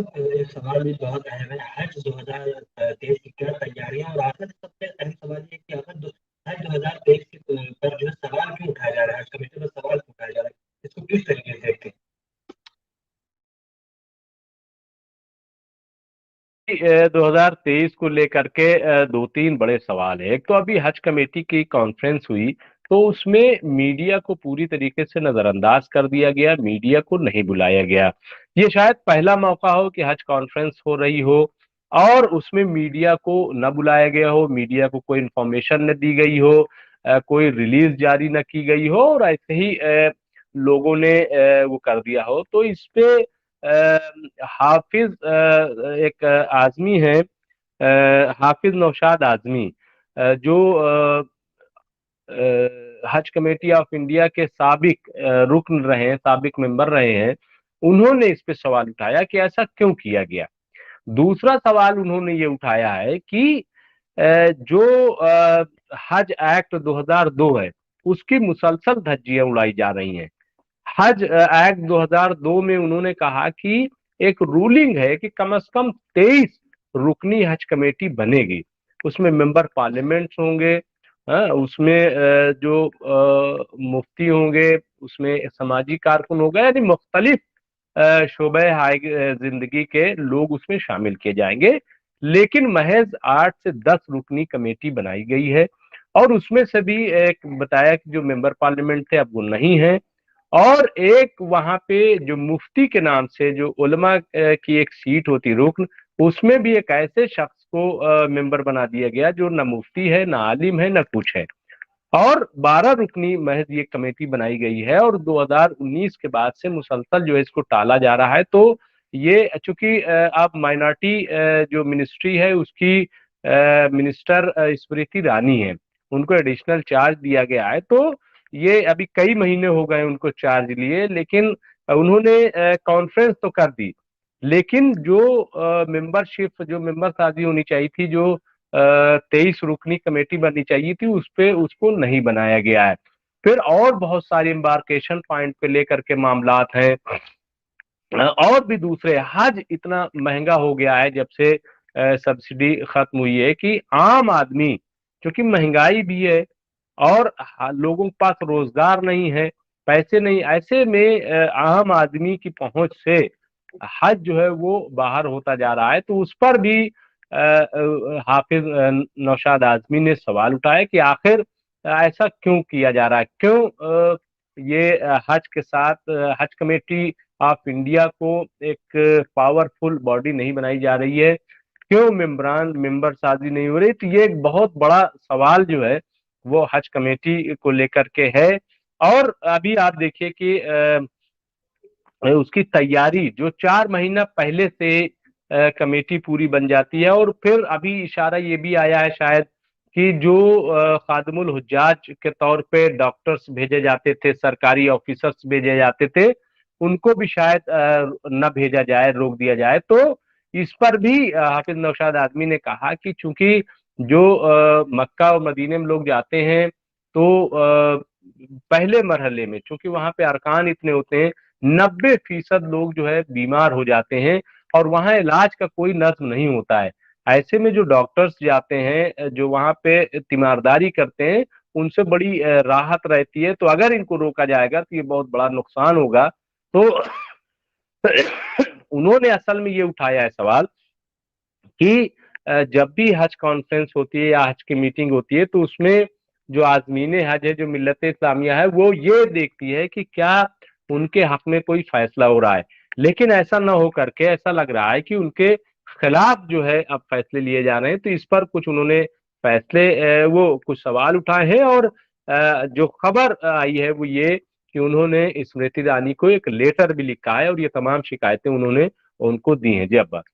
صاحب ایک سوال بھی بہت اہم ہے، حج 2023 کی کیا تیاریاں؟ اور آخر سب سے اہم سوال یہ کہ حج 2023 پر جو ہے سوال کیوں اٹھایا جا رہا ہے، حج کمیٹی پر سوال کیوں اٹھایا جا رہا ہے، اس کو کس طریقے سے دیکھتے ہیں؟ 2023 کو لے کر کے دو تین بڑے سوال ہیں۔ ایک تو ابھی حج کمیٹی کی کانفرنس ہوئی تو اس میں میڈیا کو پوری طریقے سے نظر انداز کر دیا گیا، میڈیا کو نہیں بلایا گیا۔ یہ شاید پہلا موقع ہو کہ حج کانفرنس ہو رہی ہو اور اس میں میڈیا کو نہ بلایا گیا ہو، میڈیا کو کوئی انفارمیشن نہ دی گئی ہو، کوئی ریلیز جاری نہ کی گئی ہو، اور ایسے ہی لوگوں نے وہ کر دیا ہو۔ تو اس پہ حافظ ایک اعظمی ہے، حافظ نوشاد اعظمی، جو حج کمیٹی آف انڈیا کے سابق رکن رہے ہیں، سابق ممبر رہے ہیں، انہوں نے اس پہ سوال اٹھایا کہ ایسا کیوں کیا گیا۔ دوسرا سوال انہوں نے یہ اٹھایا ہے کہ جو حج ایکٹ 2002 ہے اس کی مسلسل دھجیاں اڑائی جا رہی ہیں۔ حج ایکٹ 2002 میں انہوں نے کہا کہ ایک رولنگ ہے کہ کم از کم 23 رکنی حج کمیٹی بنے گی، اس میں ممبر پارلیمنٹ ہوں گے، اس میں جو مفتی ہوں گے، اس میں سماجی کارکن ہوگا، یعنی مختلف شعبہ زندگی کے لوگ اس میں شامل کیے جائیں گے، لیکن محض 8 سے 10 رکنی کمیٹی بنائی گئی ہے، اور اس میں سے بھی ایک بتایا کہ جو ممبر پارلیمنٹ تھے اب وہ نہیں ہیں، اور ایک وہاں پہ جو مفتی کے نام سے جو علماء کی ایک سیٹ ہوتی رکن، اس میں بھی ایک ایسے شخص کو ممبر بنا دیا گیا جو نہ مفتی ہے، نہ عالم ہے، نہ کچھ ہے، اور 12 رکنی محض یہ کمیٹی بنائی گئی ہے، اور 2019 کے بعد سے مسلسل جو ہے اس کو ٹالا جا رہا ہے۔ تو یہ چونکہ اب مائنارٹی جو منسٹری ہے اس کی منسٹر اسمرتی ایرانی ہے، ان کو ایڈیشنل چارج دیا گیا ہے، تو یہ ابھی کئی مہینے ہو گئے ان کو چارج لیے، لیکن انہوں نے کانفرنس تو کر دی، لیکن جو ممبر شپ، جو ممبر سازی ہونی چاہیے تھی، جو 23 رکنی کمیٹی بننی چاہیے تھی، اس پہ اس کو نہیں بنایا گیا ہے۔ پھر اور بہت ساری امبارکیشن پوائنٹ پہ لے کر کے معاملات ہیں، اور بھی دوسرے۔ حج اتنا مہنگا ہو گیا ہے جب سے سبسڈی ختم ہوئی ہے کہ عام آدمی، چونکہ مہنگائی بھی ہے اور لوگوں کے پاس روزگار نہیں ہے، پیسے نہیں، ایسے میں عام آدمی کی پہنچ سے حج جو ہے وہ باہر ہوتا جا رہا ہے۔ تو اس پر بھی حافظ نوشاد اعظمی نے سوال اٹھایا کہ آخر ایسا کیوں کیا جا رہا ہے، کیوں یہ حج کے ساتھ حج کمیٹی آف انڈیا کو ایک پاورفل باڈی نہیں بنائی جا رہی ہے، کیوں ممبر سازی نہیں ہو رہی۔ تو یہ ایک بہت بڑا سوال جو ہے وہ حج کمیٹی کو لے کر کے ہے، اور ابھی آپ دیکھیے کہ اس کی تیاری جو 4 مہینہ پہلے سے کمیٹی پوری بن جاتی ہے، اور پھر ابھی اشارہ یہ بھی آیا ہے شاید کہ جو خادم الحجاج کے طور پہ ڈاکٹرز بھیجے جاتے تھے، سرکاری آفیسرز بھیجے جاتے تھے، ان کو بھی شاید نہ بھیجا جائے، روک دیا جائے۔ تو اس پر بھی حافظ نوشاد اعظمی نے کہا کہ چونکہ جو مکہ اور مدینے میں لوگ جاتے ہیں تو پہلے مرحلے میں چونکہ وہاں پہ ارکان اتنے ہوتے ہیں، 90% لوگ جو ہے بیمار ہو جاتے ہیں، اور وہاں علاج کا کوئی نظم نہیں ہوتا ہے۔ ایسے میں جو ڈاکٹرز جاتے ہیں، جو وہاں پہ تیمارداری کرتے ہیں، ان سے بڑی راحت رہتی ہے۔ تو اگر ان کو روکا جائے گا تو یہ بہت بڑا نقصان ہوگا۔ تو انہوں نے اصل میں یہ اٹھایا ہے سوال کہ جب بھی حج کانفرنس ہوتی ہے یا حج کی میٹنگ ہوتی ہے تو اس میں جو عازمین حج ہے، جو ملت اسلامیہ ہے، وہ یہ دیکھتی ہے کہ کیا ان کے حق میں کوئی فیصلہ ہو رہا ہے، لیکن ایسا نہ ہو کر کے ایسا لگ رہا ہے کہ ان کے خلاف جو ہے اب فیصلے لیے جا رہے ہیں۔ تو اس پر کچھ انہوں نے فیصلے وہ کچھ سوال اٹھائے ہیں، اور جو خبر آئی ہے وہ یہ کہ انہوں نے اسمرتی ایرانی کو ایک لیٹر بھی لکھا ہے، اور یہ تمام شکایتیں انہوں نے ان کو دی ہیں۔ جی عباس۔